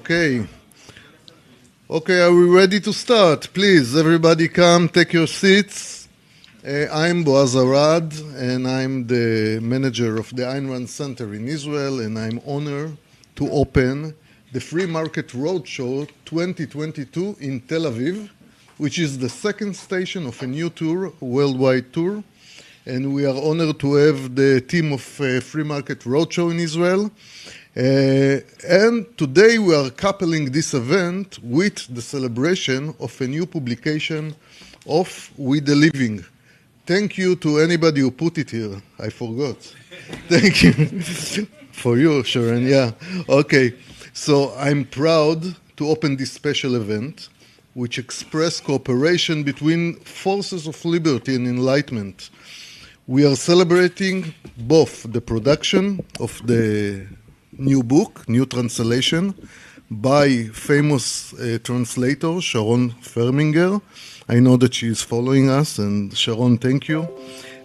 Okay. Okay, are we ready to start? Please, everybody come, take your seats. I'm Boaz Arad, and I'm the manager of the Ayn Rand Center in Israel, and I'm honored to open the Free Market Roadshow 2022 in Tel Aviv, which is the second station of a new tour, worldwide tour. And we are honored to have the team of Free Market Roadshow in Israel. And today we are coupling this event with the celebration of a new publication of We the Living. Thank you to anybody who put it here. I forgot. Thank you. For you, Sharon, yeah. Okay, so I'm proud to open this special event, which express cooperation between forces of liberty and enlightenment. We are celebrating both the production of the new book, new translation, by famous translator Sharon Ferminger. I know that she is following us, and Sharon, thank you.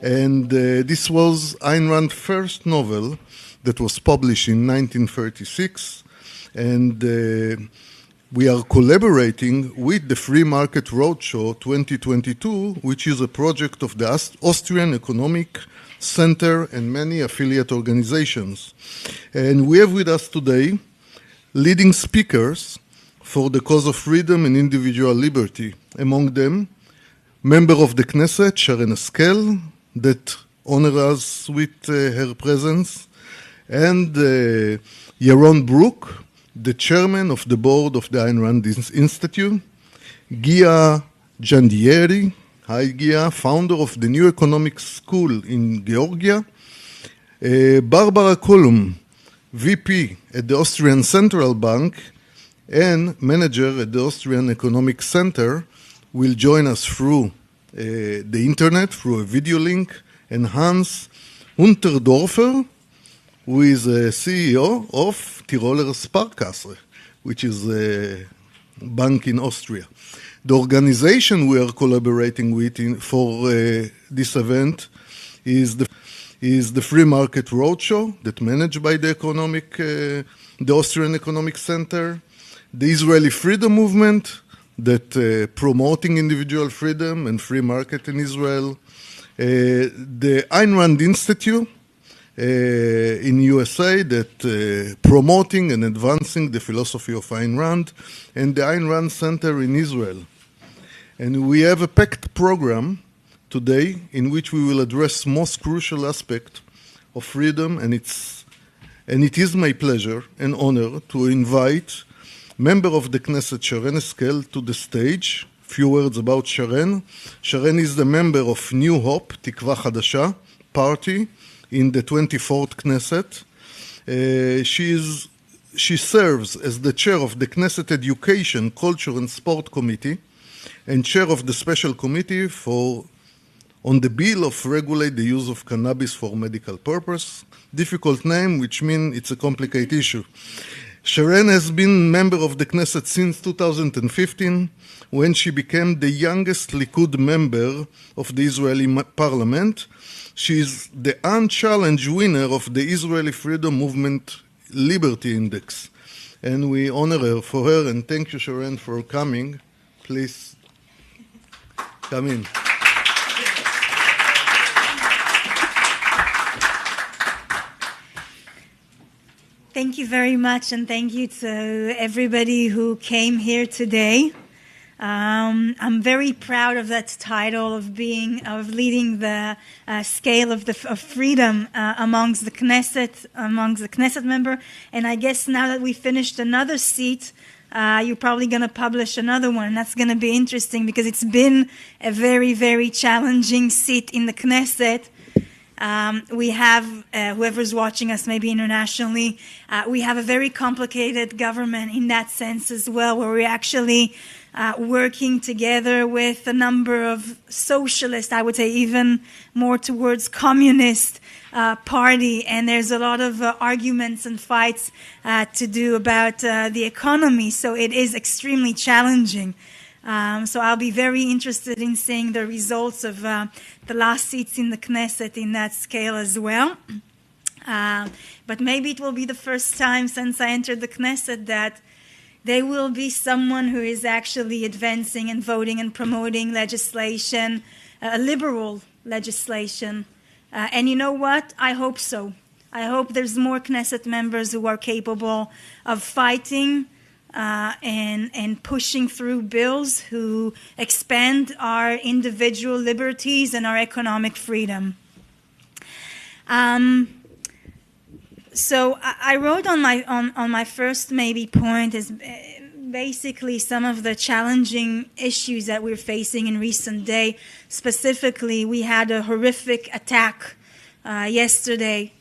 And this was Ayn Rand's first novel that was published in 1936, and we are collaborating with the Free Market Roadshow 2022, which is a project of the Austrian Economic Center and many affiliate organizations. And we have with us today leading speakers for the cause of freedom and individual liberty. Among them, member of the Knesset, Sharren Haskel, that honors us with her presence, and Yaron Brook, the chairman of the board of the Ayn Rand Institute, Gia Jandieri, hi Gia, founder of the New Economic School in Georgia, Barbara Kolum, VP at the Austrian Central Bank and manager at the Austrian Economic Center, will join us through the internet, through a video link, and Hans Unterdorfer, who is a CEO of Tiroler Sparkasse, which is a bank in Austria. The organization we are collaborating with for this event is the Free Market Roadshow, that managed by the Austrian Economic Center, the Israeli Freedom Movement, that promoting individual freedom and free market in Israel, the Ayn Rand Institute in USA, that promoting and advancing the philosophy of Ayn Rand, and the Ayn Rand Center in Israel. And we have a packed program today in which we will address most crucial aspect of freedom, and it is my pleasure and honor to invite member of the Knesset, Sharren Haskel, to the stage. Few words about Sharren. Sharren is the member of New Hope, Tikva Hadasha party in the 24th Knesset. She serves as the chair of the Knesset Education, Culture and Sport Committee and chair of the Special Committee on the bill of regulate the use of cannabis for medical purpose. Difficult name, which means it's a complicated issue. Sharren has been member of the Knesset since 2015, when she became the youngest Likud member of the Israeli parliament. She is the unchallenged winner of the Israeli Freedom Movement Liberty Index. And we honor her for her, and thank you, Sharren, for coming. Please come in. Thank you very much, and thank you to everybody who came here today. I'm very proud of that title of leading the scale of freedom amongst the Knesset member. And I guess now that we finished another seat, you're probably going to publish another one. And that's going to be interesting because it's been a very, very challenging seat in the Knesset. We have, whoever's watching us maybe internationally, we have a very complicated government in that sense as well, where we're actually working together with a number of socialist, I would say even more towards communist party, and there's a lot of arguments and fights to do about the economy, so it is extremely challenging. So I'll be very interested in seeing the results of the last seats in the Knesset in that scale as well. But maybe it will be the first time since I entered the Knesset that They will be someone who is actually advancing and voting and promoting legislation, liberal legislation. And you know what? I hope so. I hope there's more Knesset members who are capable of fighting and pushing through bills who expand our individual liberties and our economic freedom. So I wrote on my first maybe point is basically some of the challenging issues that we're facing in recent day. Specifically, we had a horrific attack yesterday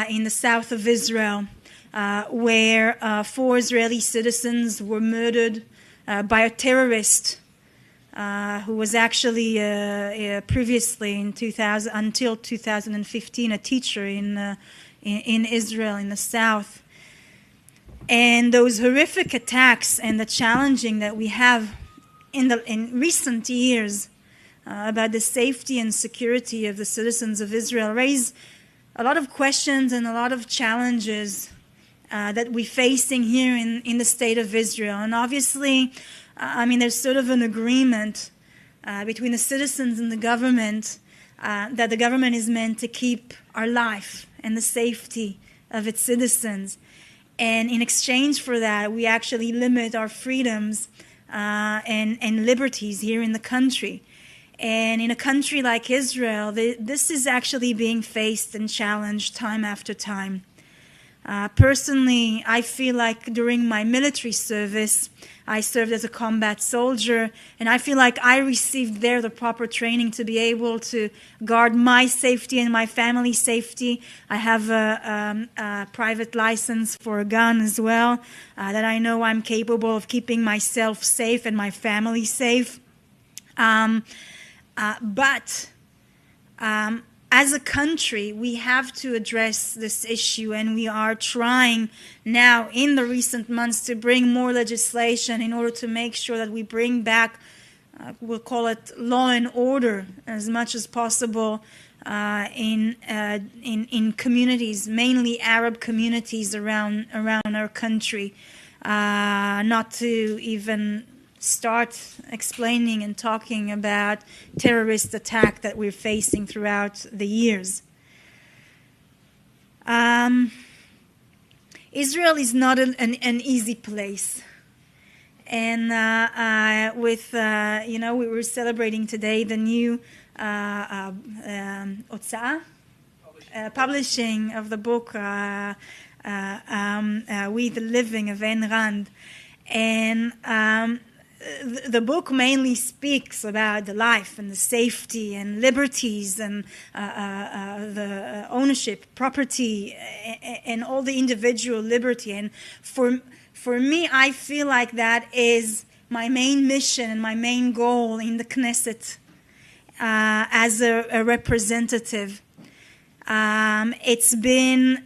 in the south of Israel, where 4 Israeli citizens were murdered by a terrorist who was actually previously until 2015 a teacher in Israel in the south. And those horrific attacks and the challenging that we have in recent years about the safety and security of the citizens of Israel raise a lot of questions and a lot of challenges that we're facing here in the state of Israel. And obviously, there's sort of an agreement between the citizens and the government that the government is meant to keep our life and the safety of its citizens. And in exchange for that, we actually limit our freedoms and liberties here in the country. And in a country like Israel, this is actually being faced and challenged time after time. Personally, I feel like during my military service, I served as a combat soldier, and I feel like I received there the proper training to be able to guard my safety and my family's safety. I have a private license for a gun as well, that I know I'm capable of keeping myself safe and my family safe. But as a country, we have to address this issue, and we are trying now in the recent months to bring more legislation in order to make sure that we bring back, we'll call it law and order as much as possible in communities, mainly Arab communities around our country, not to even start explaining and talking about terrorist attack that we're facing throughout the years. Israel is not an easy place. And we were celebrating today the new publishing of the book We the Living of Ayn Rand. And the book mainly speaks about the life and the safety and liberties and the ownership, property, and all the individual liberty. And for me, I feel like that is my main mission and my main goal in the Knesset as a representative. It's been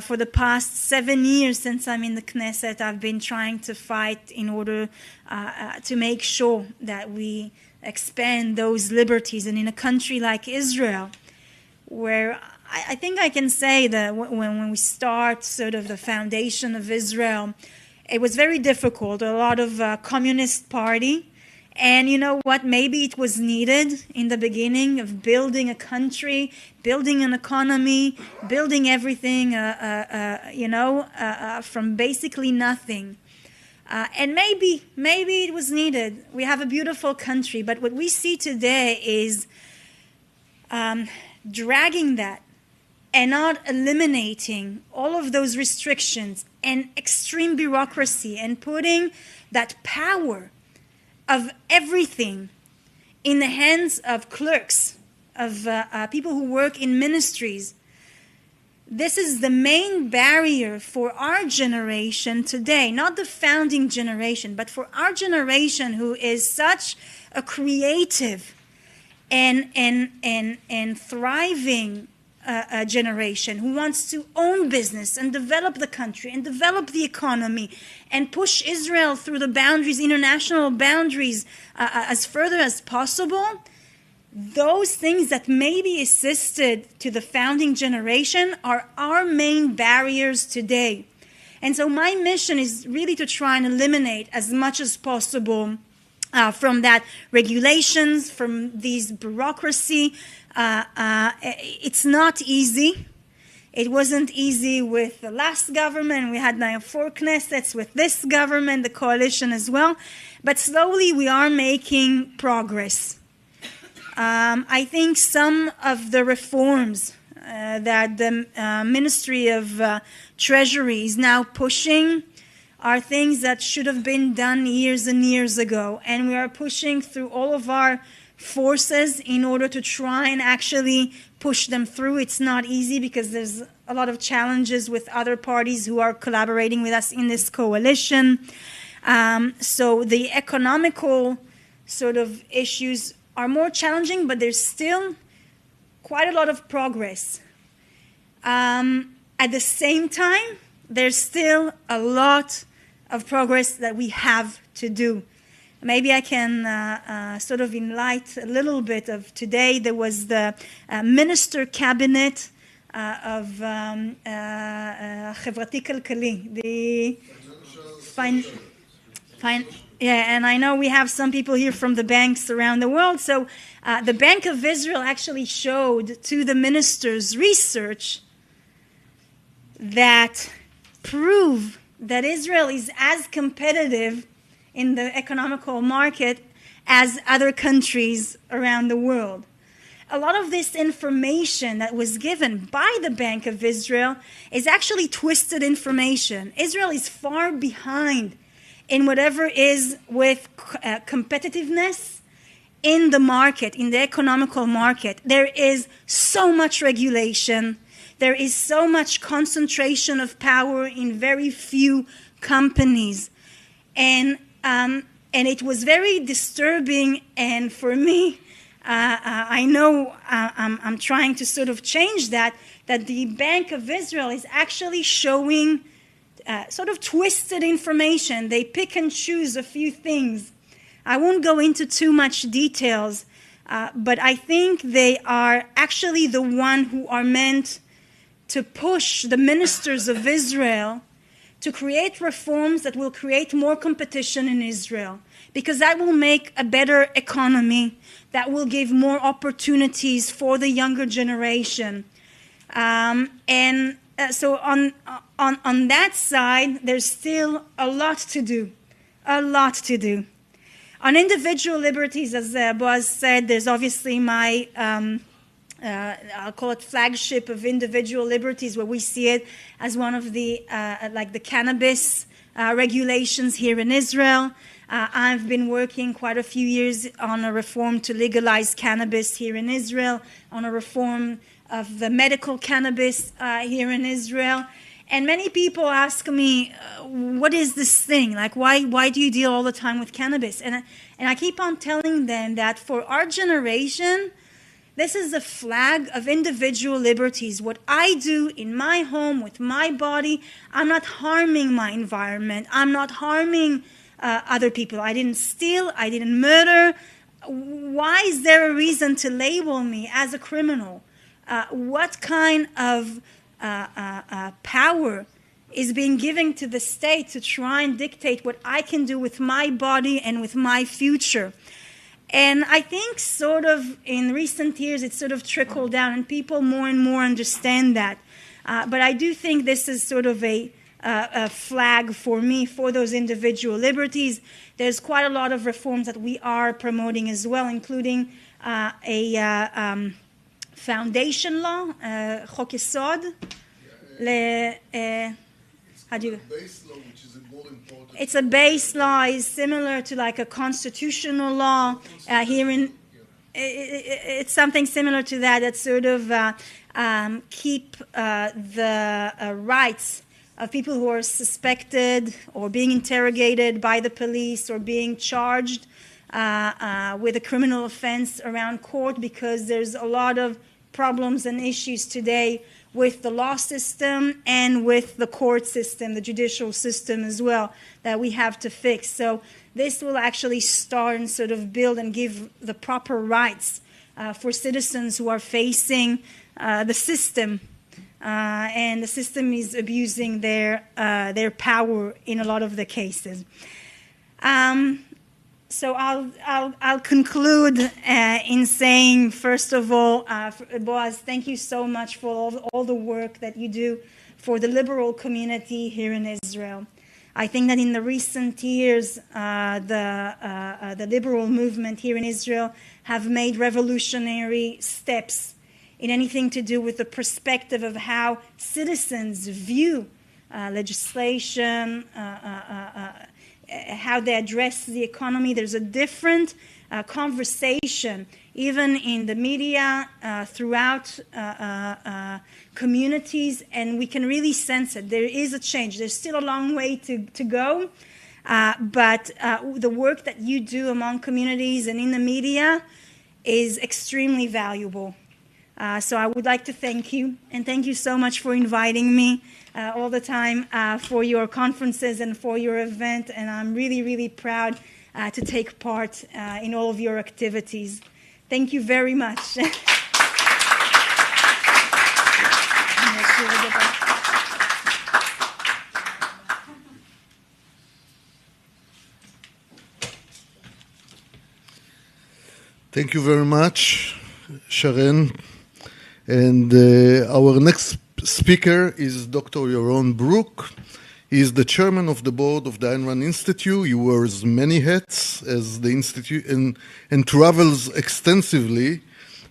for the past 7 years since I'm in the Knesset, I've been trying to fight in order to make sure that we expand those liberties. And in a country like Israel, where I think I can say that when we start sort of the foundation of Israel, it was very difficult. A lot of communist party. And you know what? Maybe it was needed in the beginning of building a country, building an economy, building everything, from basically nothing. And maybe it was needed. We have a beautiful country, but what we see today is dragging that and not eliminating all of those restrictions and extreme bureaucracy and putting that power of everything in the hands of clerks, of people who work in ministries. This is the main barrier for our generation today, not the founding generation, but for our generation who is such a creative and thriving generation who wants to own business and develop the country and develop the economy and push Israel through the boundaries, international boundaries, as further as possible. Those things that maybe assisted to the founding generation are our main barriers today. And so my mission is really to try and eliminate as much as possible from that regulations, from these bureaucracy. It's not easy. It wasn't easy with the last government. We had now 4 Knessets with this government, the coalition as well. But slowly we are making progress. I think some of the reforms that the Ministry of Treasury is now pushing are things that should have been done years and years ago. And we are pushing through all of our forces in order to try and actually push them through. It's not easy because there's a lot of challenges with other parties who are collaborating with us in this coalition. So the economical sort of issues are more challenging, but there's still quite a lot of progress. At the same time, there's still a lot of progress that we have to do. Maybe I can sort of enlighten a little bit of today. There was the Minister Cabinet of Chevrati Kalkali, the yeah, and I know we have some people here from the banks around the world. So the Bank of Israel actually showed to the ministers research that prove that Israel is as competitive in the economical market as other countries around the world. A lot of this information that was given by the Bank of Israel is actually twisted information. Israel is far behind in whatever is with competitiveness in the market, in the economical market. There is so much regulation. There is so much concentration of power in very few companies. And it was very disturbing. And for me, I know I'm trying to sort of change that the Bank of Israel is actually showing sort of twisted information. They pick and choose a few things. I won't go into too much details, but I think they are actually the one who are meant to push the ministers of Israel to create reforms that will create more competition in Israel, because that will make a better economy, that will give more opportunities for the younger generation. So on that side, there's still a lot to do, On individual liberties, as Boaz said, there's obviously my, I'll call it flagship of individual liberties, where we see it as one of the, like the cannabis regulations here in Israel. I've been working quite a few years on a reform to legalize cannabis here in Israel, on a reform of the medical cannabis here in Israel. And many people ask me, what is this thing? Like, why do you deal all the time with cannabis? And I keep on telling them that for our generation, this is a flag of individual liberties. What I do in my home with my body, I'm not harming my environment. I'm not harming other people. I didn't steal. I didn't murder. Why is there a reason to label me as a criminal? What kind of power is being given to the state to try and dictate what I can do with my body and with my future? And I think sort of in recent years it's sort of trickled down and people more and more understand that. But I do think this is sort of a flag for me for those individual liberties. There's quite a lot of reforms that we are promoting as well, including a foundation law, Chok Yesod. How do you? Base law, which is more important. It's a base law. It's similar to like a constitutional law here in. It's something similar to that. That sort of keep the rights of people who are suspected or being interrogated by the police or being charged with a criminal offense around court, because there's a lot of problems and issues today with the law system and with the court system, the judicial system as well, that we have to fix. So this will actually start and sort of build and give the proper rights for citizens who are facing the system and the system is abusing their power in a lot of the cases. So I'll conclude in saying, first of all, Boaz, thank you so much for all the work that you do for the liberal community here in Israel. I think that in the recent years, the liberal movement here in Israel have made revolutionary steps in anything to do with the perspective of how citizens view legislation, how they address the economy. There's a different conversation, even in the media, throughout communities, and we can really sense it. There is a change. There's still a long way to go, but the work that you do among communities and in the media is extremely valuable. So I would like to thank you, and thank you so much for inviting me all the time for your conferences and for your event, and I'm really, really proud to take part in all of your activities. Thank you very much. Thank you very much, Sharon. And our next speaker is Dr. Yaron Brook. He is the chairman of the board of the Ayn Rand Institute. He wears many hats as the institute and travels extensively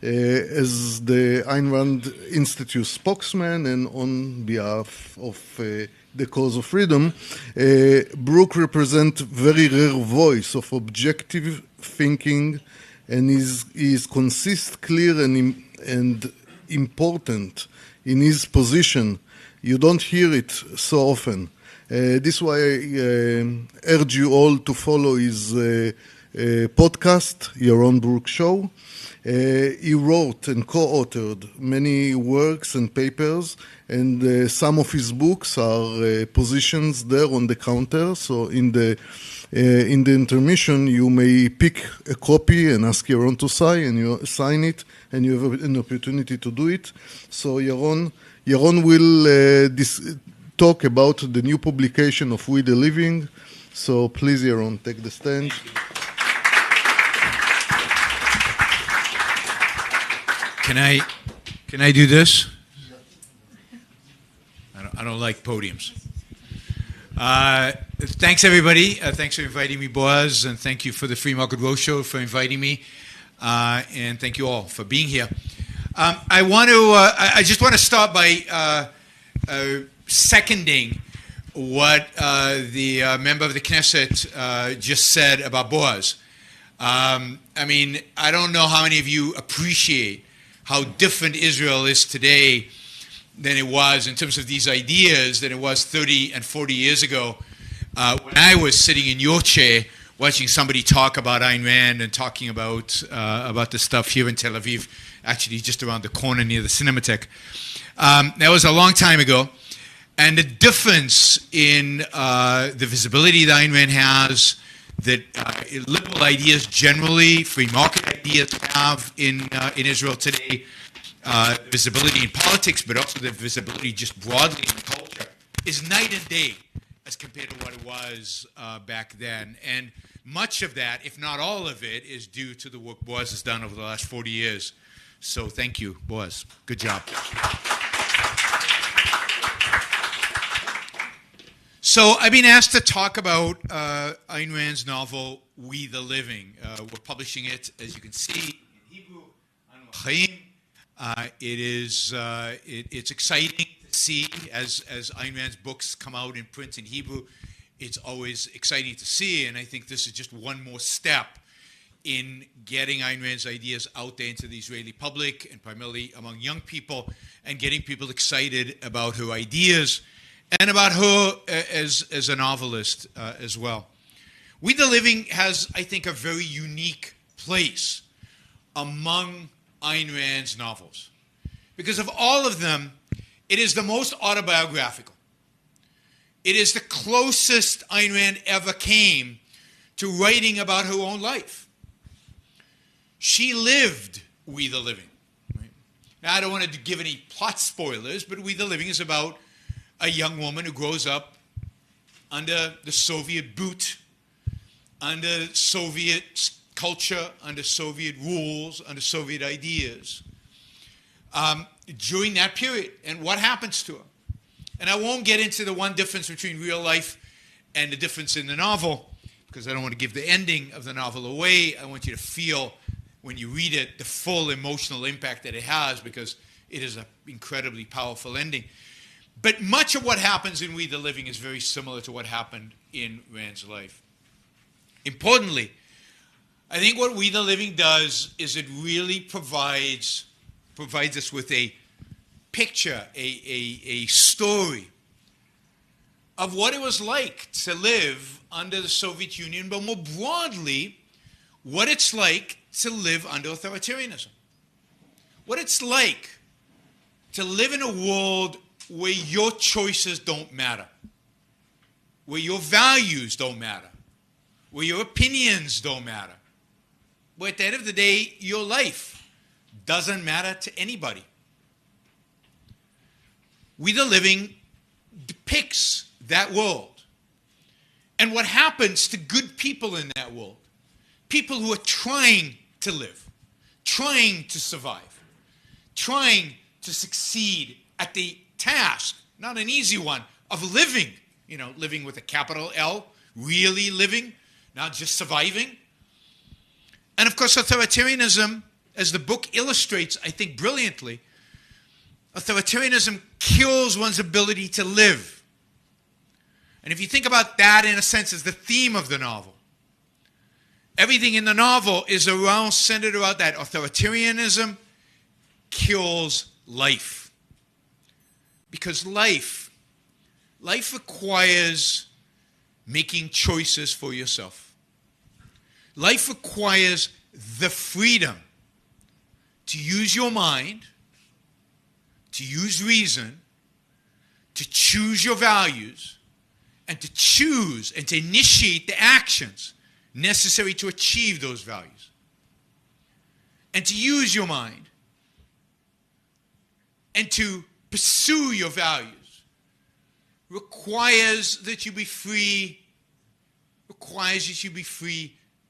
as the Ayn Rand Institute spokesman and on behalf of the cause of freedom. Brook represents very rare voice of objective thinking, and is consist, clear, and important in his position. You don't hear it so often. This is why I urge you all to follow his podcast, Yaron Brook Show. He wrote and co-authored many works and papers, and some of his books are positions there on the counter. So in the intermission, you may pick a copy and ask Yaron to sign it, and you have an opportunity to do it. So Yaron will talk about the new publication of We the Living. So please, Yaron, take the stand. Can I do this? I don't like podiums. Thanks, everybody. Thanks for inviting me, Boaz, and thank you for the Free Market Roadshow for inviting me, and thank you all for being here. I just want to start by seconding what the member of the Knesset just said about Boaz. I mean, I don't know how many of you appreciate how different Israel is today than it was in terms of these ideas than it was 30 and 40 years ago when I was sitting in your chair watching somebody talk about Ayn Rand and talking about the stuff here in Tel Aviv, actually just around the corner near the Cinematheque. That was a long time ago. And the difference in the visibility that Ayn Rand has, that liberal ideas generally, free market ideas have in Israel today, visibility in politics, but also the visibility just broadly in culture, is night and day as compared to what it was back then. And much of that, if not all of it, is due to the work Boaz has done over the last 40 years. So thank you, Boaz. Good job. So I've been asked to talk about Ayn Rand's novel, We the Living. We're publishing it, as you can see, in Hebrew, Anu Chaim. It's exciting to see as Ayn Rand's books come out in print in Hebrew. It's always exciting to see, and I think this is just one more step in getting Ayn Rand's ideas out there into the Israeli public, and primarily among young people, and getting people excited about her ideas and about her as a novelist as well. We the Living has, I think, a very unique place among Ayn Rand's novels. Because of all of them, it is the most autobiographical. It is the closest Ayn Rand ever came to writing about her own life. She lived We the Living. Right? Now, I don't want to give any plot spoilers, but We the Living is about a young woman who grows up under the Soviet boot, under Soviet culture, under Soviet rules, under Soviet ideas, during that period, and what happens to her. And I won't get into the one difference between real life and the difference in the novel, because I don't want to give the ending of the novel away. I want you to feel, when you read it, the full emotional impact that it has, because it is an incredibly powerful ending. But much of what happens in We the Living is very similar to what happened in Rand's life. Importantly, I think what We the Living does is it really provides us with a picture, a story of what it was like to live under the Soviet Union, but more broadly, what it's like to live under authoritarianism. What it's like to live in a world where your choices don't matter, where your values don't matter, where your opinions don't matter, where at the end of the day, your life doesn't matter to anybody. We the Living depicts that world and what happens to good people in that world. People who are trying to live, trying to survive, trying to succeed at the task, not an easy one, of living, living with a capital L, really living, not just surviving. And of course, authoritarianism, as the book illustrates, I think brilliantly, authoritarianism kills one's ability to live. And if you think about that, in a sense, as the theme of the novel, everything in the novel is centered around that. Authoritarianism kills life. Because life requires making choices for yourself. Life requires the freedom to use your mind, to use reason, to choose your values, and to choose and to initiate the actions necessary to achieve those values. And to use your mind and to pursue your values requires that you be free,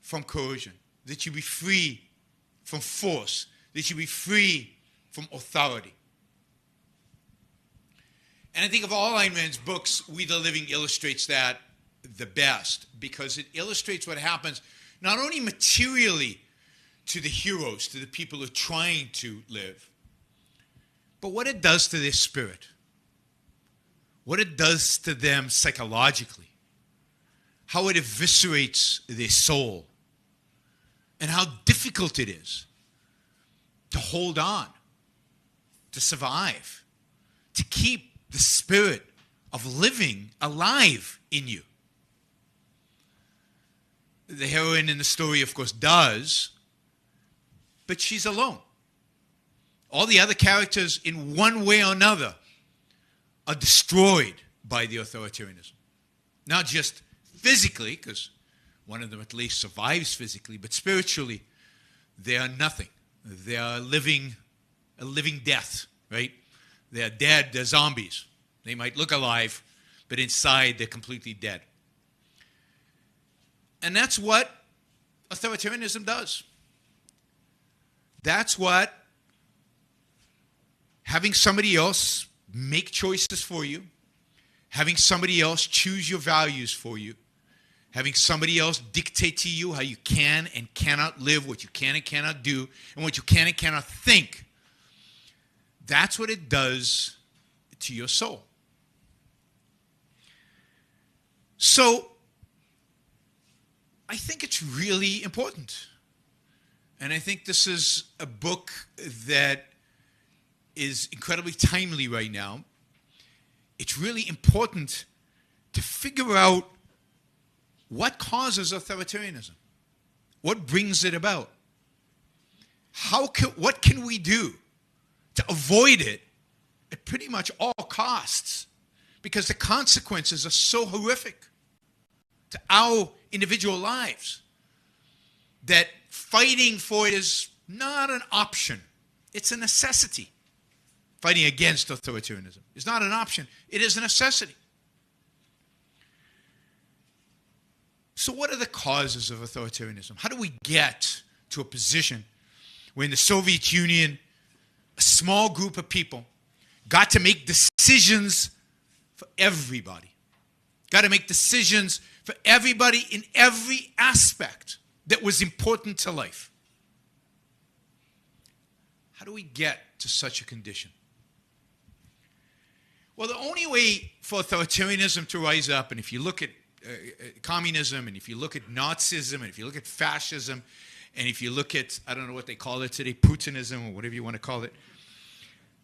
from coercion, that you be free from force, that you be free from authority. And I think of all Ayn Rand's books, We the Living illustrates that the best, because it illustrates what happens not only materially to the heroes, to the people who are trying to live, but what it does to their spirit, what it does to them psychologically, how it eviscerates their soul, and how difficult it is to hold on, to survive, to keep the spirit of living alive in you. The heroine in the story, of course, does, but she's alone. All the other characters, in one way or another, are destroyed by the authoritarianism. Not just physically, because one of them at least survives physically, but spiritually, they are nothing. They are a living death, right? They're dead, they're zombies. They might look alive, but inside they're completely dead. And that's what authoritarianism does. That's what having somebody else make choices for you, having somebody else choose your values for you, having somebody else dictate to you how you can and cannot live, what you can and cannot do, and what you can and cannot think. That's what it does to your soul. So, I think it's really important. And I think this is a book that is incredibly timely right now. It's really important to figure out what causes authoritarianism, what brings it about, what can we do to avoid it at pretty much all costs, because the consequences are so horrific to our individual lives that fighting for it is not an option, it's a necessity. fighting against authoritarianism. It's not an option. It is a necessity. So what are the causes of authoritarianism? How do we get to a position where in the Soviet Union, a small group of people got to make decisions for everybody? Got to make decisions for everybody in every aspect that was important to life. How do we get to such a condition? Well, the only way for authoritarianism to rise up, and if you look at communism, and if you look at Nazism, and if you look at fascism, and if you look at, I don't know what they call it today, Putinism, or whatever you want to call it,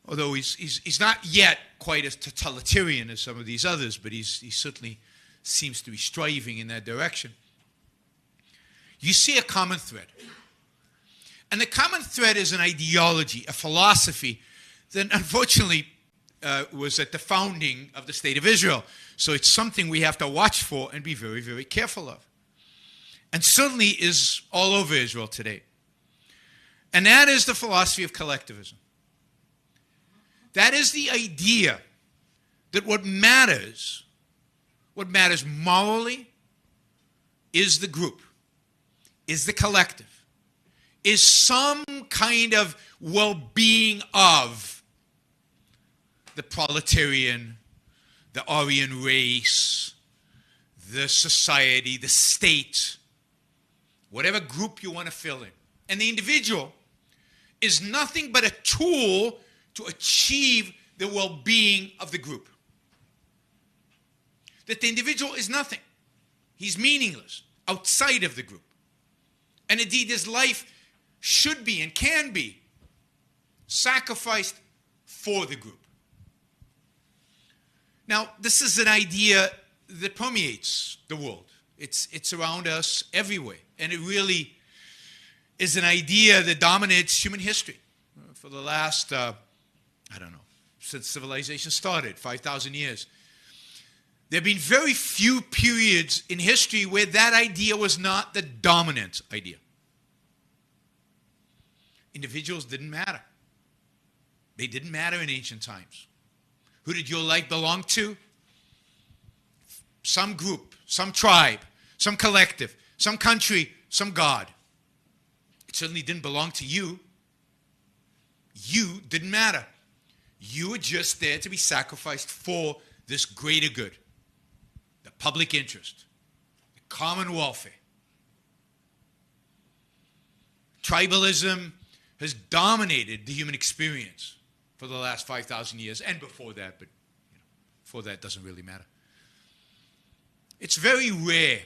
although he's not yet quite as totalitarian as some of these others, but he certainly seems to be striving in that direction. You see a common thread. And the common thread is an ideology, a philosophy that unfortunately was at the founding of the State of Israel. So it's something we have to watch for and be very, very careful of. And certainly is all over Israel today. And that is the philosophy of collectivism. That is the idea that what matters morally is the group, is the collective, is some kind of well-being of the proletarian, the Aryan race, the society, the state, whatever group you want to fill in. And the individual is nothing but a tool to achieve the well-being of the group. That the individual is nothing. He's meaningless outside of the group. And indeed, his life should be and can be sacrificed for the group. Now, this is an idea that permeates the world. It's around us everywhere. And it really is an idea that dominates human history for the last, since civilization started, 5,000 years. There have been very few periods in history where that idea was not the dominant idea. Individuals didn't matter. They didn't matter in ancient times. Who did your life belong to? Some group, some tribe, some collective, some country, some God. It certainly didn't belong to you. You didn't matter. You were just there to be sacrificed for this greater good, the public interest, the common welfare. Tribalism has dominated the human experience for the last 5,000 years, and before that, but before that doesn't really matter. It's very rare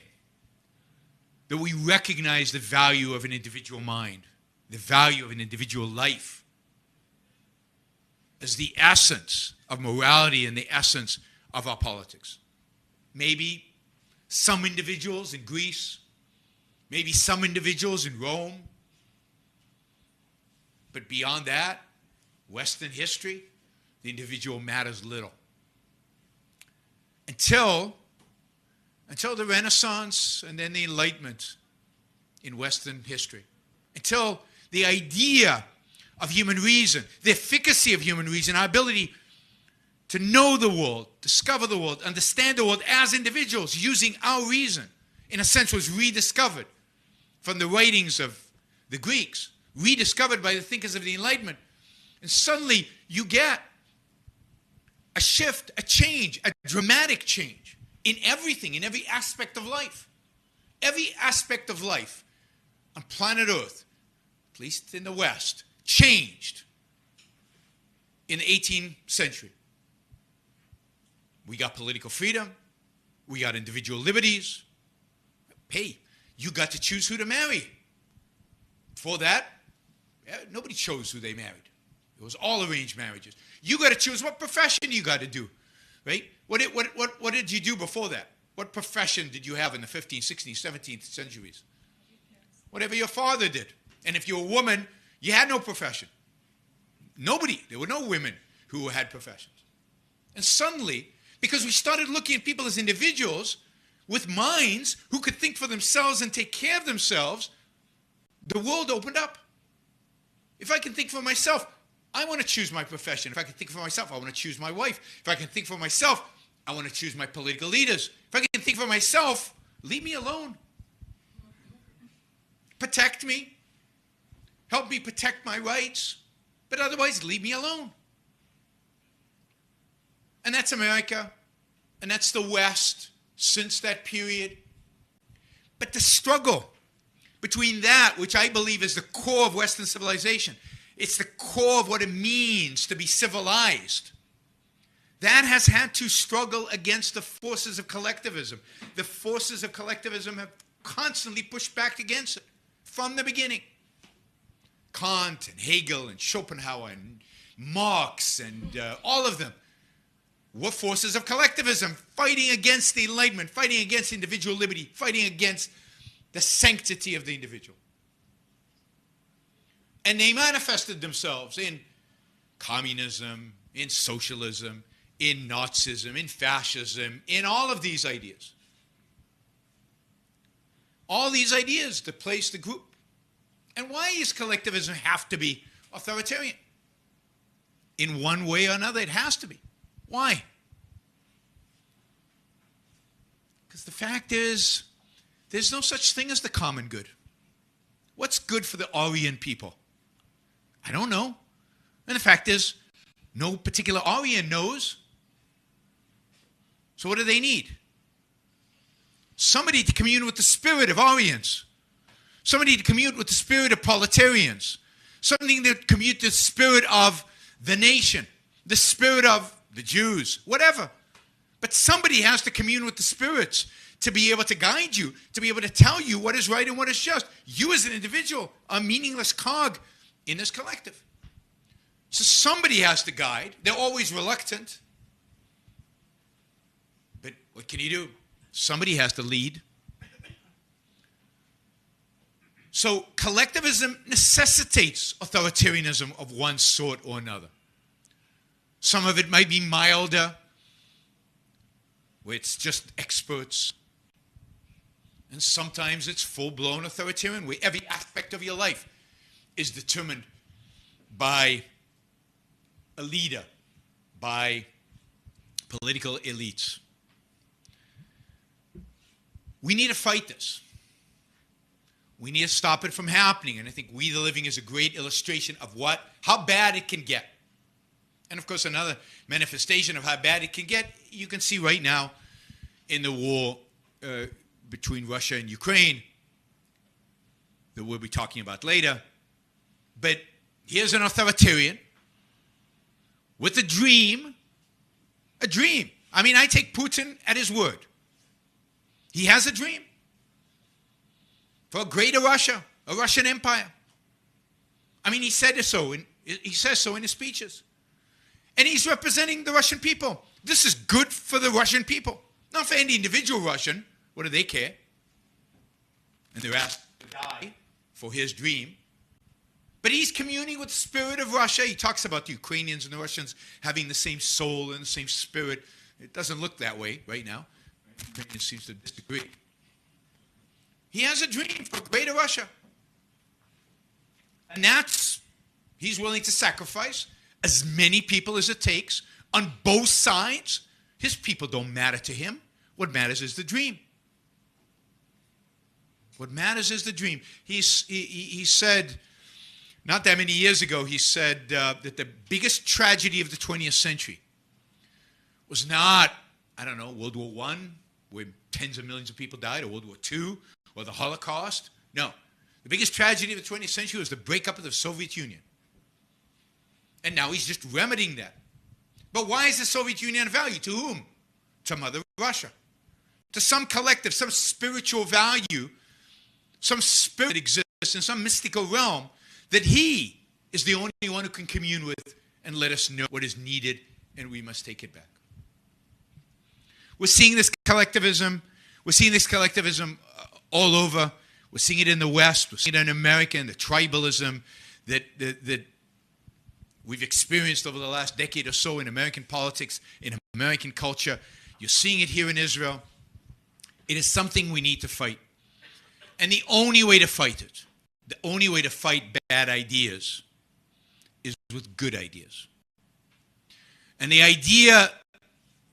that we recognize the value of an individual mind, the value of an individual life, as the essence of morality and the essence of our politics. Maybe some individuals in Greece, maybe some individuals in Rome, but beyond that, Western history, the individual matters little. Until the Renaissance and then the Enlightenment in Western history. Until the idea of human reason, the efficacy of human reason, our ability to know the world, discover the world, understand the world as individuals using our reason, in a sense was rediscovered from the writings of the Greeks, rediscovered by the thinkers of the Enlightenment. And suddenly you get a shift, a change, a dramatic change in everything, in every aspect of life. Every aspect of life on planet Earth, at least in the West, changed in the 18th century. We got political freedom. We got individual liberties. Hey, you got to choose who to marry. Before that, nobody chose who they married. It was all arranged marriages. You got to choose what profession you got to do, right? What did you do before that? What profession did you have in the 15th, 16th, 17th centuries? Whatever your father did. And if you're a woman, you had no profession. There were no women who had professions. And suddenly, because we started looking at people as individuals with minds who could think for themselves and take care of themselves, the world opened up. If I can think for myself, I want to choose my profession. If I can think for myself, I want to choose my wife. If I can think for myself, I want to choose my political leaders. If I can think for myself, leave me alone. Protect me. Help me protect my rights. But otherwise, leave me alone. And that's America. And that's the West since that period. But the struggle between that, which I believe is the core of Western civilization, it's the core of what it means to be civilized, that has had to struggle against the forces of collectivism. The forces of collectivism have constantly pushed back against it from the beginning. Kant and Hegel and Schopenhauer and Marx and all of them were forces of collectivism, fighting against the Enlightenment, fighting against individual liberty, fighting against the sanctity of the individual. And they manifested themselves in communism, in socialism, in Nazism, in fascism, in all of these ideas. All these ideas that place the group. And why does collectivism have to be authoritarian? In one way or another, it has to be. Why? Because the fact is, there's no such thing as the common good. What's good for the Aryan people? I don't know. And the fact is, no particular Aryan knows. So what do they need? Somebody to commune with the spirit of Aryans. Somebody to commune with the spirit of proletarians. Something to commune with the spirit of the nation. The spirit of the Jews. Whatever. But somebody has to commune with the spirits to be able to guide you, to be able to tell you what is right and what is just. You as an individual are a meaningless cog in this collective. So somebody has to guide. They're always reluctant. But what can you do? Somebody has to lead. So collectivism necessitates authoritarianism of one sort or another. Some of it might be milder, where it's just experts. And sometimes it's full-blown authoritarian, where every aspect of your life is determined by a leader, by political elites. We need to fight this. We need to stop it from happening. And I think We the Living is a great illustration of how bad it can get. And of course, another manifestation of how bad it can get, you can see right now in the war between Russia and Ukraine, that we'll be talking about later. But here's an authoritarian with a dream. A dream. I mean, I take Putin at his word. He has a dream for a greater Russia, a Russian empire. I mean, he said so. He says so in his speeches. And he's representing the Russian people. This is good for the Russian people. Not for any individual Russian. What do they care? And they're asked to die for his dream. But he's communing with the spirit of Russia. He talks about the Ukrainians and the Russians having the same soul and the same spirit. It doesn't look that way right now. Ukraine seems to disagree. He has a dream for greater Russia. And he's willing to sacrifice as many people as it takes on both sides. His people don't matter to him. What matters is the dream. What matters is the dream. He said, not that many years ago, he said that the biggest tragedy of the 20th century was not, I don't know, World War I, where tens of millions of people died, or World War II, or the Holocaust. No. The biggest tragedy of the 20th century was the breakup of the Soviet Union. And now he's just remedying that. But why is the Soviet Union of value? To whom? To Mother Russia. To some collective, some spiritual value, some spirit that exists in some mystical realm that he is the only one who can commune with and let us know what is needed, and we must take it back. We're seeing this collectivism. We're seeing this collectivism all over. We're seeing it in the West. We're seeing it in America, and the tribalism that we've experienced over the last decade or so in American politics, in American culture. You're seeing it here in Israel. It is something we need to fight. And the only way to fight it, the only way to fight bad ideas, is with good ideas. And the idea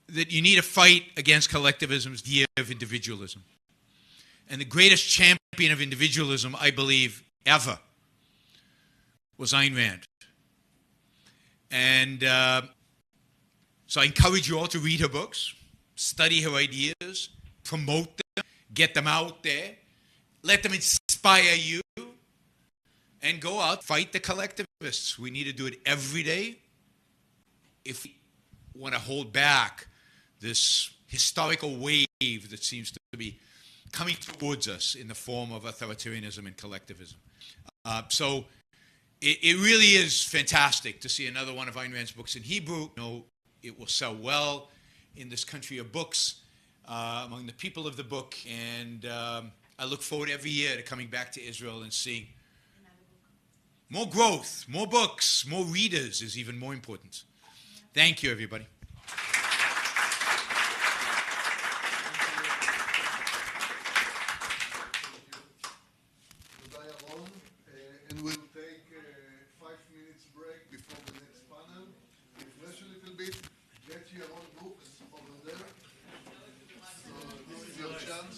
that you need to fight against collectivism is the idea of individualism. And the greatest champion of individualism, I believe, ever, was Ayn Rand. And so I encourage you all to read her books, study her ideas, promote them, get them out there, let them inspire you, and go out, fight the collectivists. We need to do it every day if we want to hold back this historical wave that seems to be coming towards us in the form of authoritarianism and collectivism. So it really is fantastic to see another one of Ayn Rand's books in Hebrew. You know, it will sell well in this country of books among the people of the book. And I look forward every year to coming back to Israel and seeing more growth, more books, more readers is even more important. Thank you, everybody. And we'll take a 5 minutes break before the next panel. Refresh a little bit. Get Yaron Brook over there. So this is your chance.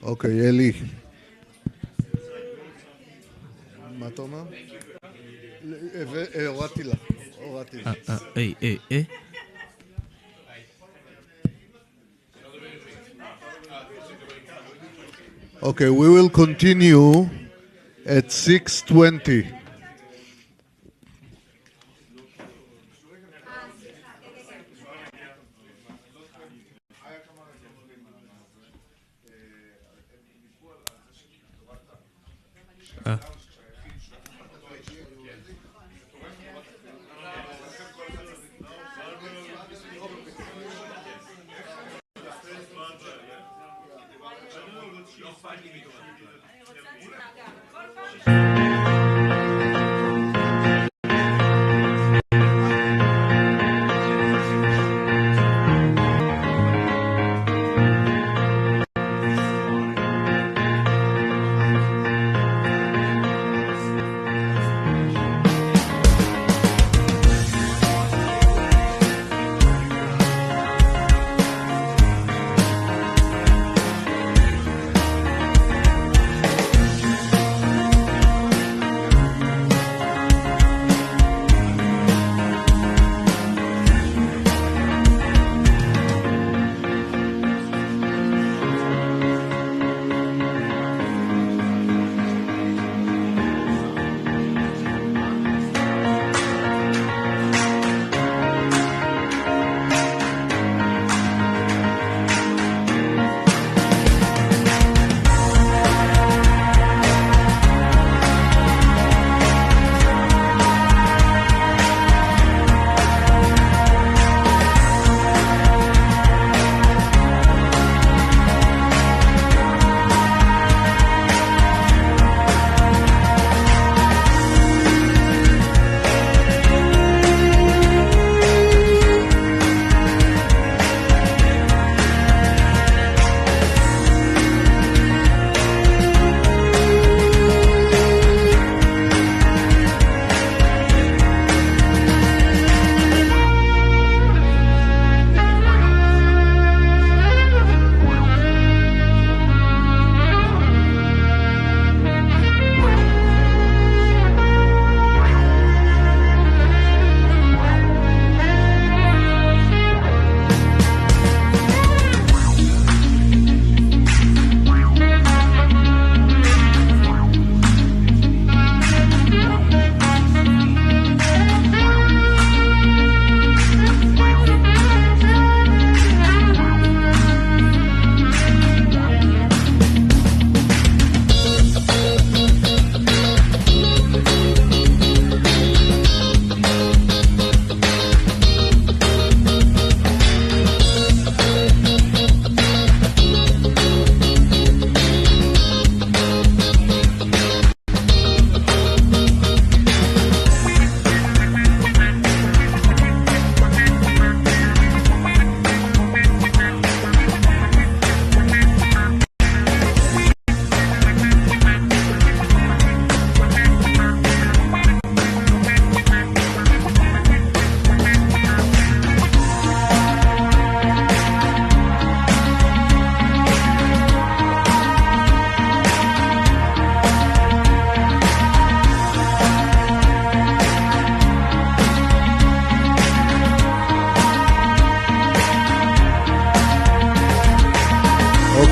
אוקיי, אלי. מה אתה אומר? הורדתי לך. Okay, we will continue at 6:20.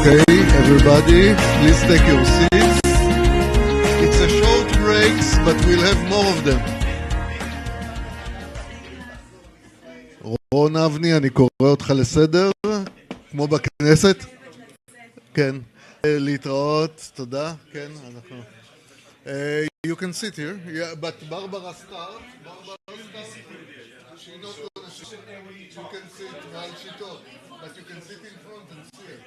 Okay, everybody, please take your seats. It's a short breaks, but we'll have more of them. רון אבני, אני קורא אותך לסדר, כמו בכנסת. כן, להתראות, תודה. כן, אנחנו... you can sit here, yeah, but Barbara start. She not gonna sit. You can sit while she talk, but you can sit in front and see it.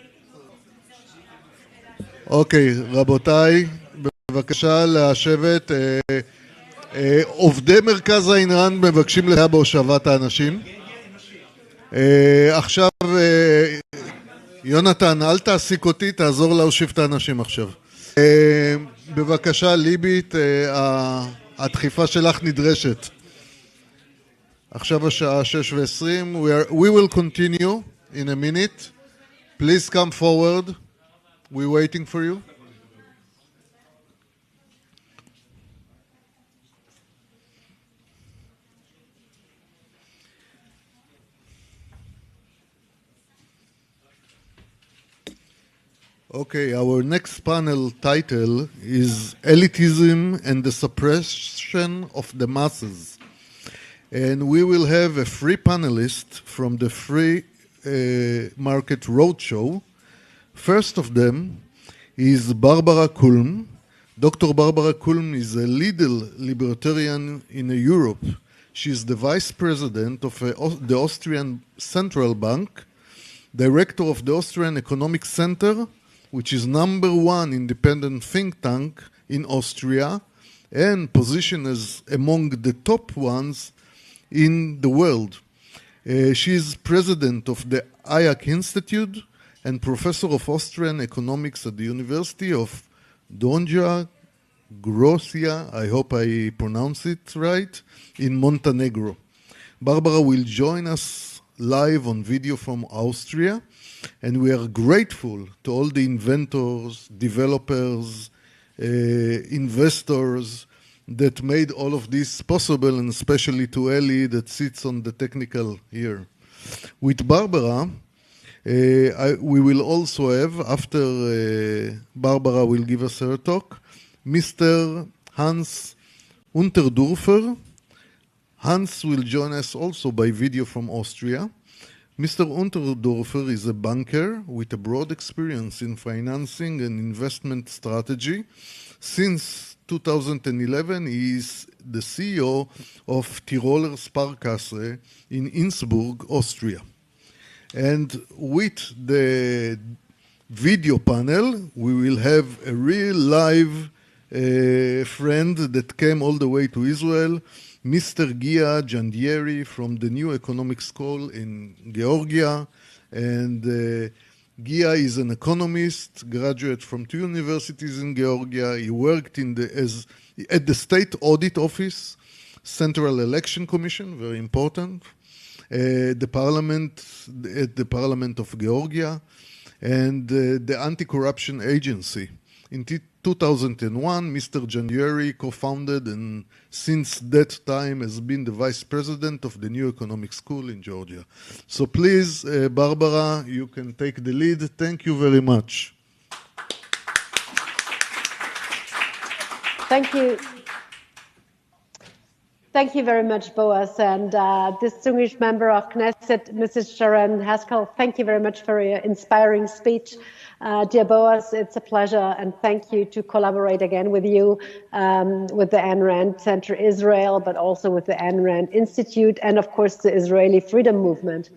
אוקיי, רבותיי, בבקשה לשבת. עובדי מרכז עין רנד מבקשים להישאר בהושבת האנשים. עכשיו, יונתן, אל תעסיק אותי, תעזור להושיב את האנשים עכשיו. בבקשה, ליבית, הדחיפה שלך נדרשת. עכשיו השעה 6:20. We will continue in a minute. Please come forward. We're waiting for you. Okay, our next panel title is Elitism and the Suppression of the Masses. And we will have a free panelist from the Free Market Roadshow. First of them is Barbara Kulm. Dr. Barbara Kulm is a legal libertarian in Europe. She is the vice president of the Austrian Central Bank, director of the Austrian Economic Center, which is #1 independent think tank in Austria, and positioned as among the top ones in the world. She is president of the IAC Institute and professor of Austrian economics at the University of Donja Grossia, I hope I pronounce it right, in Montenegro. Barbara will join us live on video from Austria, and we are grateful to all the inventors, developers, investors that made all of this possible, and especially to Eli that sits on the technical here. With Barbara, we will also have, after Barbara will give us her talk, Mr. Hans Unterdorfer. Hans will join us also by video from Austria. Mr. Unterdorfer is a banker with a broad experience in financing and investment strategy. Since 2011, he is the CEO of Tiroler Sparkasse in Innsbruck, Austria. And with the video panel, we will have a real live friend that came all the way to Israel, Mr. Gia Jandieri from the New Economic School in Georgia. And Gia is an economist, graduate from 2 universities in Georgia. He worked at the State Audit Office, Central Election Commission, very important, at the Parliament of Georgia, and the Anti-Corruption Agency. In 2001, Mr. Jandieri co-founded and since that time has been the vice president of the New Economic School in Georgia. So please, Barbara, you can take the lead. Thank you very much. Thank you. Thank you very much, Boaz, and distinguished member of Knesset, Mrs. Sharon Haskell. Thank you very much for your inspiring speech. Dear Boaz, it's a pleasure, and thank you to collaborate again with you, with the Ayn Rand Center Israel, but also with the Ayn Rand Institute, and of course the Israeli Freedom Movement.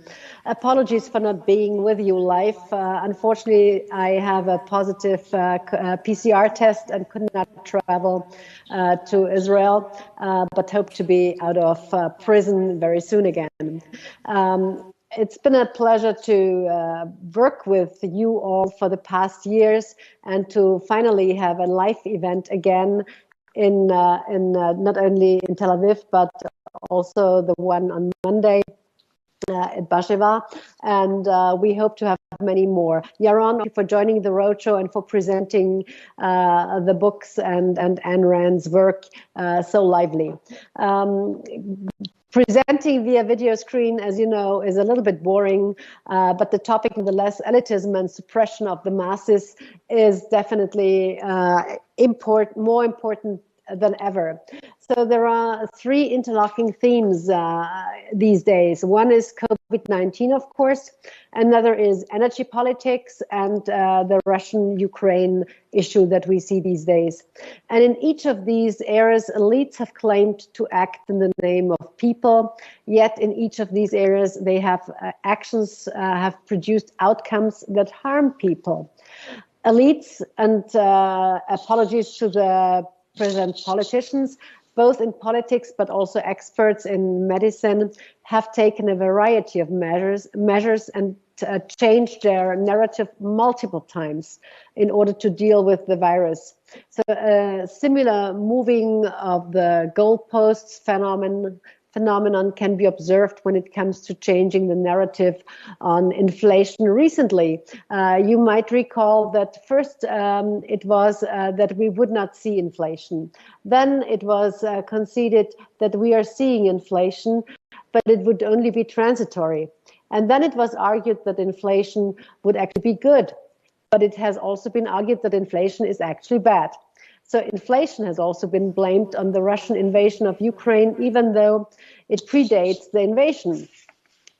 Apologies for not being with you live. Unfortunately, I have a positive PCR test and could not travel to Israel, but hope to be out of prison very soon again. It's been a pleasure to work with you all for the past years and to finally have a live event again in not only in Tel Aviv, but also the one on Monday at Basheva, and we hope to have many more. Yaron, thank you for joining the roadshow and for presenting the books and Ayn Rand's work so lively. Presenting via video screen, as you know, is a little bit boring, but the topic, nonetheless, elitism and suppression of the masses, is definitely more important than ever. So there are three interlocking themes these days. One is COVID-19, of course. Another is energy politics and the Russian-Ukraine issue that we see these days. And in each of these areas, elites have claimed to act in the name of people. Yet in each of these areas, they have actions have produced outcomes that harm people. Elites, and apologies to the present politicians, both in politics but also experts in medicine, have taken a variety of measures and changed their narrative multiple times in order to deal with the virus. So a similar moving of the goalposts phenomenon can be observed when it comes to changing the narrative on inflation recently. You might recall that first it was that we would not see inflation. Then it was conceded that we are seeing inflation, but it would only be transitory. And then it was argued that inflation would actually be good, but it has also been argued that inflation is actually bad. So inflation has also been blamed on the Russian invasion of Ukraine, even though it predates the invasion.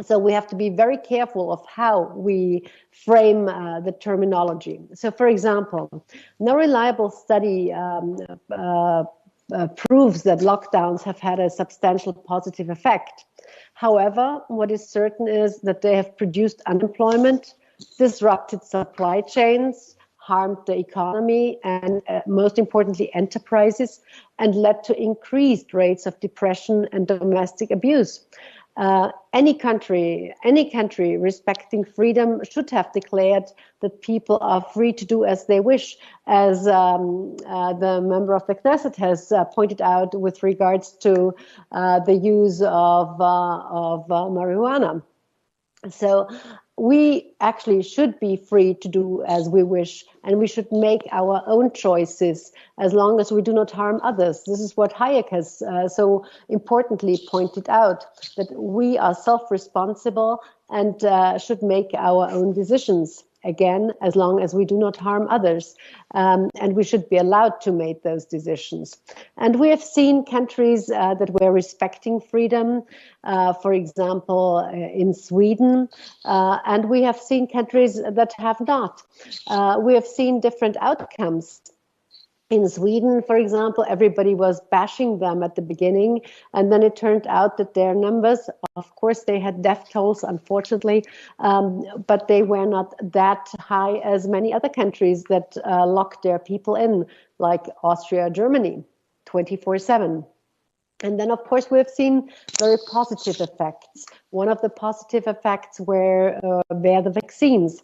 So we have to be very careful of how we frame the terminology. So, for example, no reliable study proves that lockdowns have had a substantial positive effect. However, what is certain is that they have produced unemployment, disrupted supply chains, harmed the economy, and most importantly, enterprises, and led to increased rates of depression and domestic abuse. Any country respecting freedom should have declared that people are free to do as they wish, as the member of the Knesset has pointed out with regards to the use of marijuana. So we actually should be free to do as we wish, and we should make our own choices as long as we do not harm others. This is what Hayek has so importantly pointed out, that we are self-responsible and should make our own decisions. Again, as long as we do not harm others, and we should be allowed to make those decisions. And we have seen countries that were respecting freedom, for example, in Sweden, and we have seen countries that have not. We have seen different outcomes. In Sweden, for example, everybody was bashing them at the beginning, and then it turned out that their numbers, of course, they had death tolls, unfortunately, but they were not that high as many other countries that locked their people in, like Austria, Germany, 24/7. And then, of course, we have seen very positive effects. One of the positive effects were the vaccines.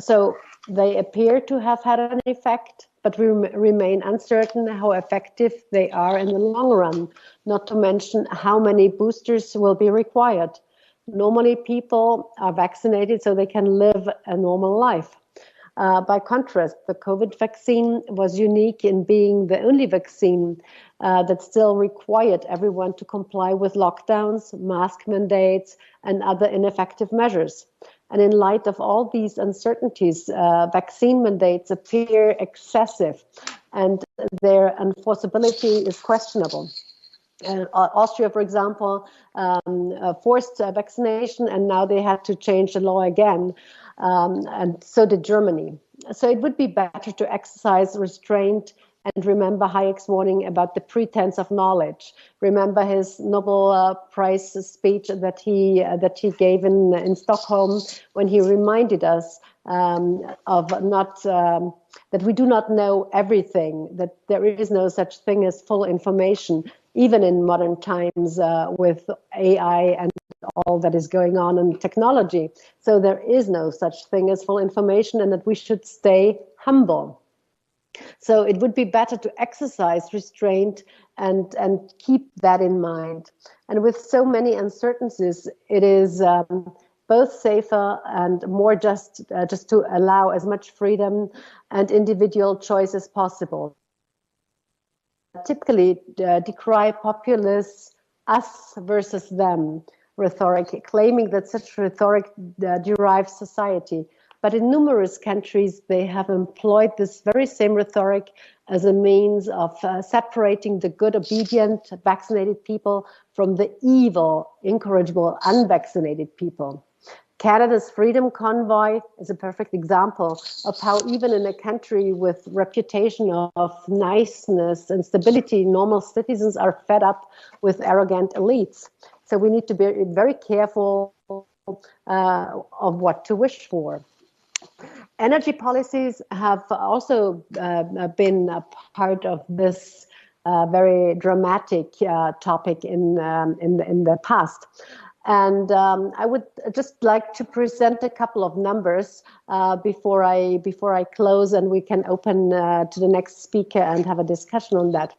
So they appear to have had an effect, but we remain uncertain how effective they are in the long run, not to mention how many boosters will be required. Normally, people are vaccinated so they can live a normal life. By contrast, the COVID vaccine was unique in being the only vaccine that still required everyone to comply with lockdowns, mask mandates, and other ineffective measures. And in light of all these uncertainties, vaccine mandates appear excessive and their enforceability is questionable. Austria, for example, forced vaccination, and now they had to change the law again, and so did Germany. So it would be better to exercise restraint and remember Hayek's warning about the pretense of knowledge. Remember his Nobel Prize speech that he gave in Stockholm, when he reminded us of not that we do not know everything, that there is no such thing as full information, even in modern times with AI and all that is going on in technology. So there is no such thing as full information, and that we should stay humble. So it would be better to exercise restraint and keep that in mind. And with so many uncertainties, it is both safer and more just to allow as much freedom and individual choice as possible. Typically decry populists, us versus them rhetoric, claiming that such rhetoric derives society. But in numerous countries, they have employed this very same rhetoric as a means of separating the good, obedient, vaccinated people from the evil, incorrigible, unvaccinated people. Canada's Freedom Convoy is a perfect example of how even in a country with reputation of niceness and stability, normal citizens are fed up with arrogant elites. So we need to be very careful of what to wish for. Energy policies have also been a part of this very dramatic topic in the past. And I would just like to present a couple of numbers before I close, and we can open to the next speaker and have a discussion on that.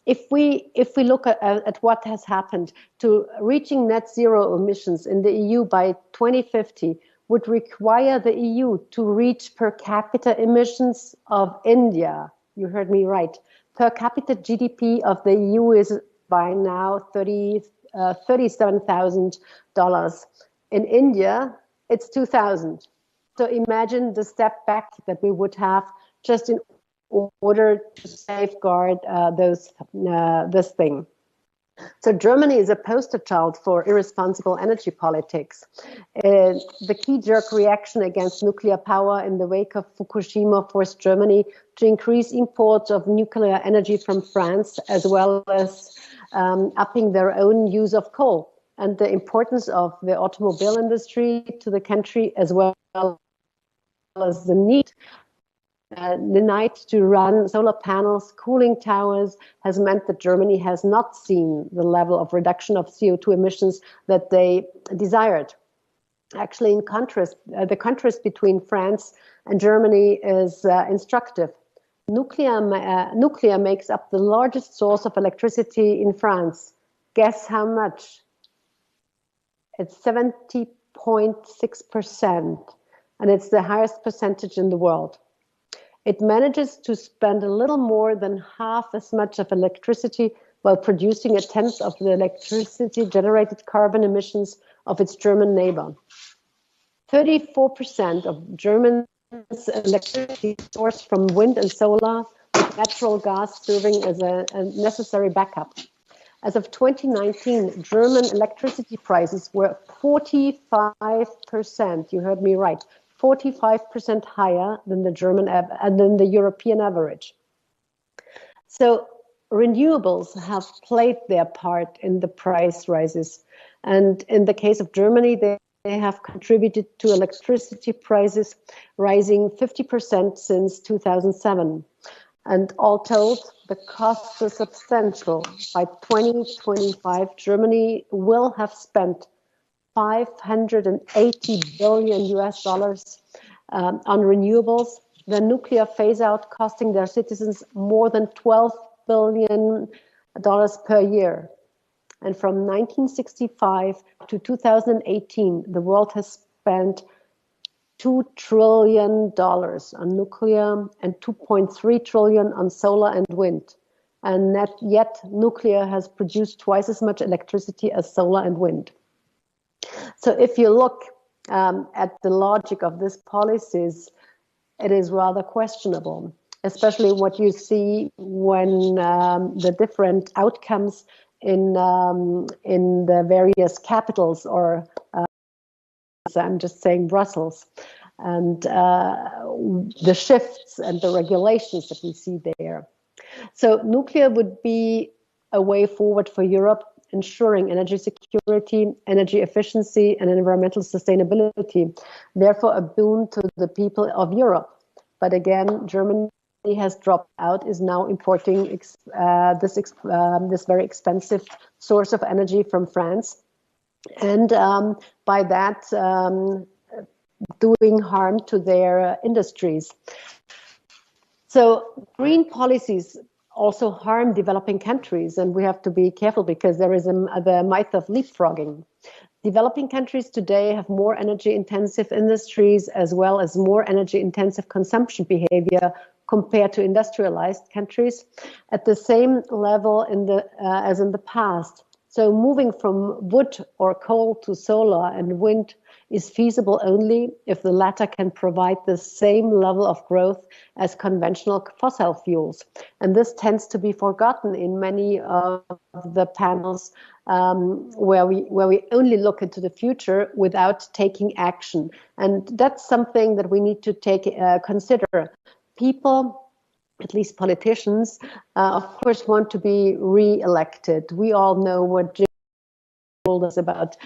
If we look at what has happened to reaching net zero emissions in the EU by 2050, would require the EU to reach per capita emissions of India. You heard me right. Per capita GDP of the EU is by now $37,000. In India, it's 2,000. So imagine the step back that we would have just in order to safeguard this thing. So Germany is a poster child for irresponsible energy politics. The key jerk reaction against nuclear power in the wake of Fukushima forced Germany to increase imports of nuclear energy from France, as well as upping their own use of coal, and the importance of the automobile industry to the country, as well as the need to run solar panels, cooling towers, has meant that Germany has not seen the level of reduction of CO2 emissions that they desired. Actually, in contrast, the contrast between France and Germany is instructive. Nuclear makes up the largest source of electricity in France. Guess how much? It's 70.6%, and it's the highest percentage in the world. It manages to spend a little more than half as much of electricity while producing a tenth of the electricity-generated carbon emissions of its German neighbor. 34% of Germany's electricity is sourced from wind and solar, with natural gas serving as a necessary backup. As of 2019, German electricity prices were 45%, you heard me right, 45% higher than the European average. So renewables have played their part in the price rises. And in the case of Germany, they have contributed to electricity prices rising 50% since 2007. And all told, the costs are substantial. By 2025, Germany will have spent $580 billion on renewables, the nuclear phase-out costing their citizens more than $12 billion per year. And from 1965 to 2018, the world has spent $2 trillion on nuclear and $2.3 trillion on solar and wind. And yet nuclear has produced twice as much electricity as solar and wind. So if you look at the logic of these policies, it is rather questionable, especially what you see when the different outcomes in the various capitals, or I'm just saying Brussels, and the shifts and the regulations that we see there. So nuclear would be a way forward for Europe, ensuring energy security, energy efficiency, and environmental sustainability, therefore a boon to the people of Europe. But again, Germany has dropped out, is now importing this very expensive source of energy from France, and by that doing harm to their industries. So green policies also harm developing countries, and we have to be careful because there is the myth of leapfrogging. Developing countries today have more energy-intensive industries as well as more energy-intensive consumption behavior compared to industrialized countries, at the same level as in the past. So moving from wood or coal to solar and wind is feasible only if the latter can provide the same level of growth as conventional fossil fuels. And this tends to be forgotten in many of the panels where we only look into the future without taking action. And that's something that we need to consider. People, at least politicians, of course, want to be re-elected. We all know what Jim told us about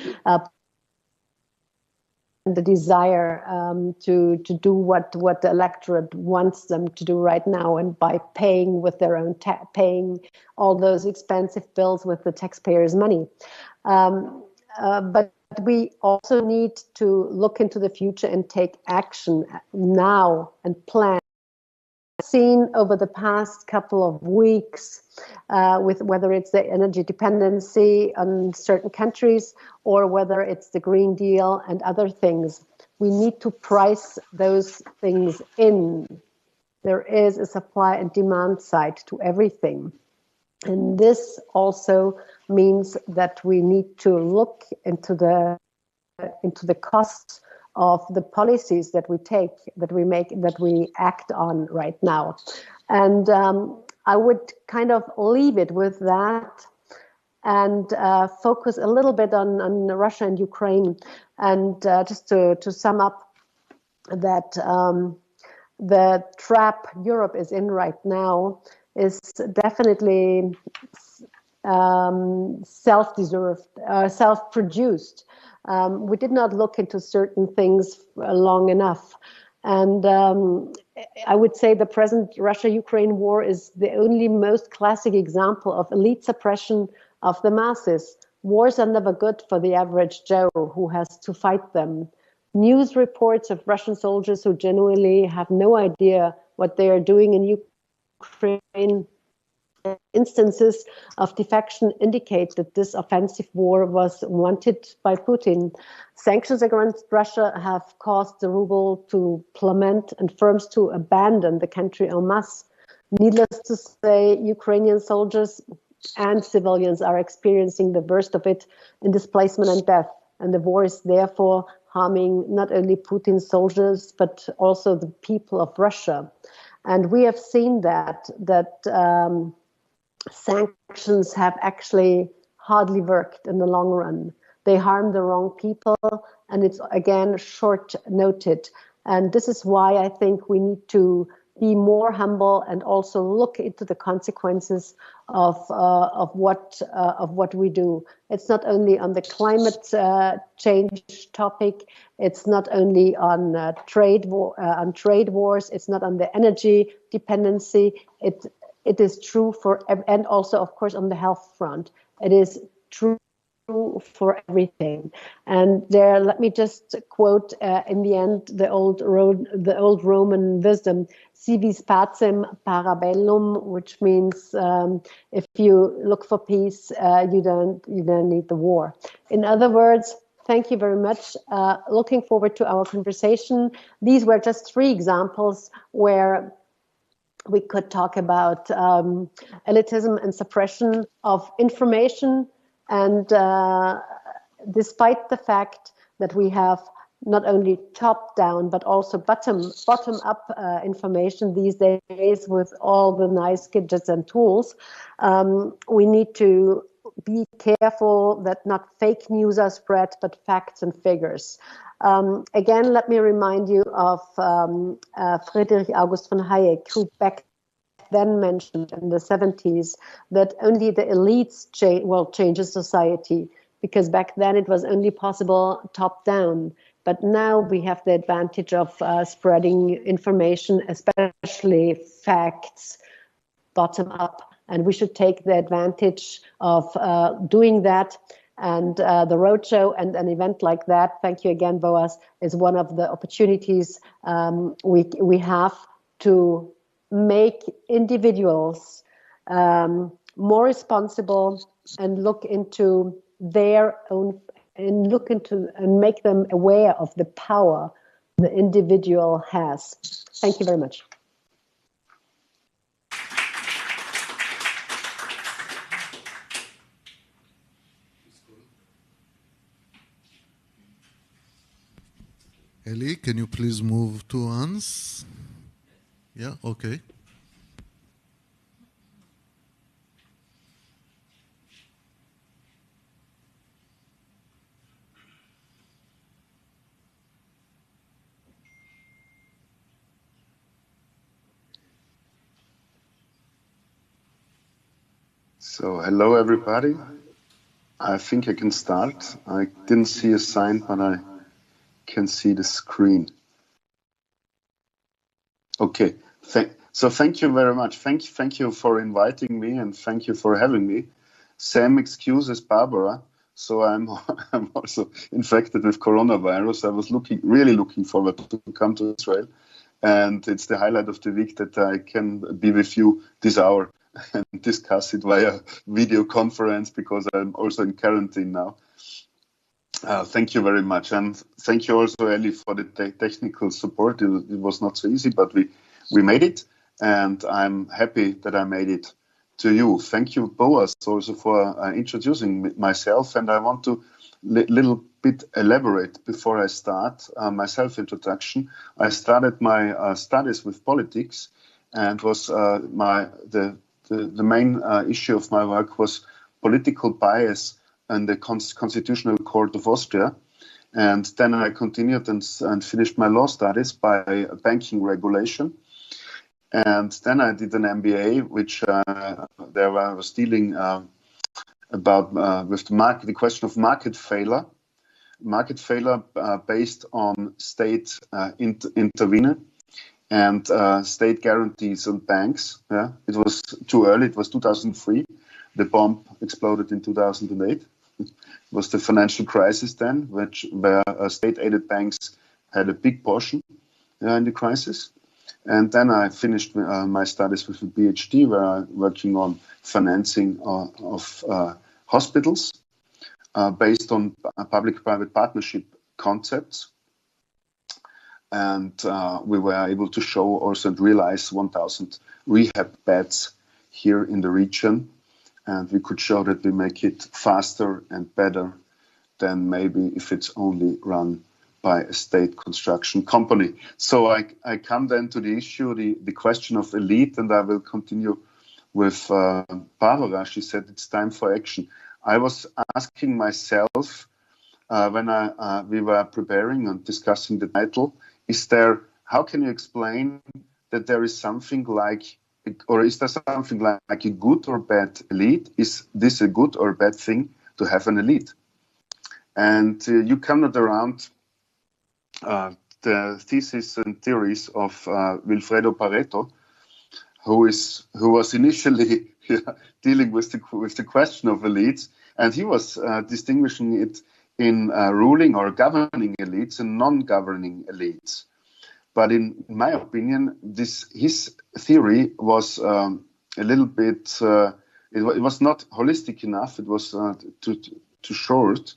the desire to do what the electorate wants them to do right now, and by paying with their own paying all those expensive bills with the taxpayers' money. But we also need to look into the future and take action now and plan. Seen over the past couple of weeks with whether it's the energy dependency on certain countries or whether it's the Green Deal and other things. We need to price those things in. There is a supply and demand side to everything. And this also means that we need to look into the costs of the policies that we take, that we make, that we act on right now. And I would kind of leave it with that and focus a little bit on Russia and Ukraine. And just to sum up that the trap Europe is in right now is definitely self-deserved, self-produced. We did not look into certain things long enough. And I would say the present Russia-Ukraine war is the only most classic example of elite suppression of the masses. Wars are never good for the average Joe who has to fight them. News reports of Russian soldiers who genuinely have no idea what they are doing in Ukraine. Instances of defection indicate that this offensive war was wanted by Putin. Sanctions against Russia have caused the ruble to plummet and firms to abandon the country en masse. Needless to say, Ukrainian soldiers and civilians are experiencing the worst of it in displacement and death. And the war is therefore harming not only Putin's soldiers, but also the people of Russia. And we have seen that sanctions have actually hardly worked in the long run. They harm the wrong people, and it's again short-noted. And this is why I think we need to be more humble and also look into the consequences of what we do. It's not only on the climate change topic. It's not only on trade wars. It's not on the energy dependency. It is true for, and also, of course, on the health front. It is true for everything. And there, let me just quote in the end the old Roman wisdom, "Si vis pacem para bellum," which means if you look for peace, you don't need the war. In other words, thank you very much. Looking forward to our conversation. These were just 3 examples where we could talk about elitism and suppression of information. And despite the fact that we have not only top-down, but also bottom-up information these days with all the nice gadgets and tools, we need to be careful that not fake news are spread, but facts and figures. Again, let me remind you of Friedrich August von Hayek, who back then mentioned in the 70s that only the elites change a society, because back then it was only possible top-down. But now we have the advantage of spreading information, especially facts, bottom-up, and we should take the advantage of doing that. And the roadshow and an event like that, thank you again, Boaz, is one of the opportunities we have to make individuals more responsible and look into their own, and make them aware of the power the individual has. Thank you very much. Eli, can you please move to Hans? Yeah, okay. So, hello everybody. I think I can start. I didn't see a sign, but I can see the screen. Okay. So thank you very much. Thank you for inviting me, and thank you for having me. Same excuse as Barbara. So I'm also infected with coronavirus. I was really looking forward to come to Israel, and it's the highlight of the week that I can be with you this hour and discuss it via video conference, because I'm also in quarantine now. Thank you very much, and thank you also, Eli, for the technical support. It was not so easy, but we made it, and I'm happy that I made it to you. Thank you, Boaz, also for introducing myself, and I want to little bit elaborate before I start my self-introduction. I started my studies with politics, and was the main issue of my work was political bias and the Constitutional Court of Austria. And then I continued and finished my law studies by banking regulation. And then I did an MBA, which there I was dealing about with the question of market failure based on state intervening and state guarantees on banks. Yeah, it was too early. It was 2003. The bomb exploded in 2008. It was the financial crisis then, where state-aided banks had a big portion in the crisis. And then I finished my studies with a PhD, where I'm working on financing of hospitals based on public-private partnership concepts. And we were able to show also and realize 1,000 rehab beds here in the region. And we could show that we make it faster and better than maybe if it's only run by a state construction company. So I come then to the issue, the question of elite, and I will continue with Barbara. She said it's time for action. I was asking myself when we were preparing and discussing the title, how can you explain that there is something like, or is there something like a good or bad elite? Is this a good or bad thing to have an elite? And you come not around the thesis and theories of Wilfredo Pareto, who was initially dealing with the question of elites, and he was distinguishing it in ruling or governing elites and non-governing elites. But in my opinion, his theory was a little bit, it was not holistic enough. It was too short,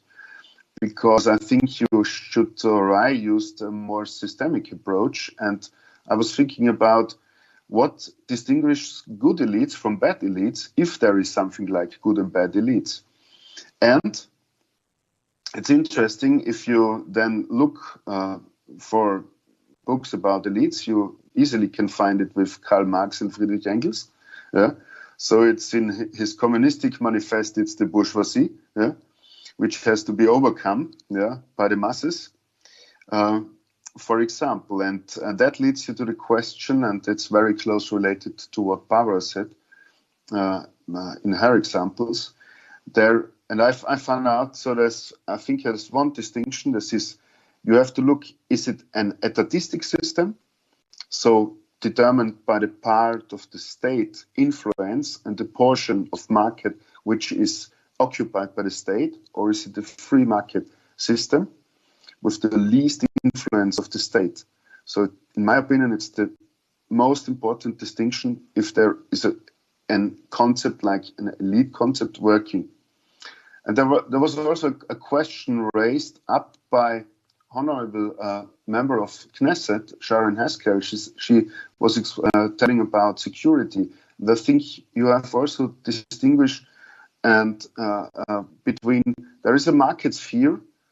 because I think you should, or I used a more systemic approach. And I was thinking about what distinguishes good elites from bad elites, if there is something like good and bad elites. And it's interesting, if you then look for books about elites, you easily can find it with Karl Marx and Friedrich Engels. Yeah? So it's in his communistic manifest, it's the bourgeoisie, yeah? Which has to be overcome, yeah, by the masses, for example. And that leads you to the question, and it's very close related to what Barbara said in her examples. And I found out, so I think there's one distinction. This is, you have to look, is it an etatistic system, so determined by the part of the state influence and the portion of market which is occupied by the state, or is it a free market system with the least influence of the state? So in my opinion, it's the most important distinction if there is a concept like an elite concept working. And there was also a question raised up by honorable member of Knesset, Sharon Haskell. She was telling about security. I think you have also distinguished and between, there is a market sphere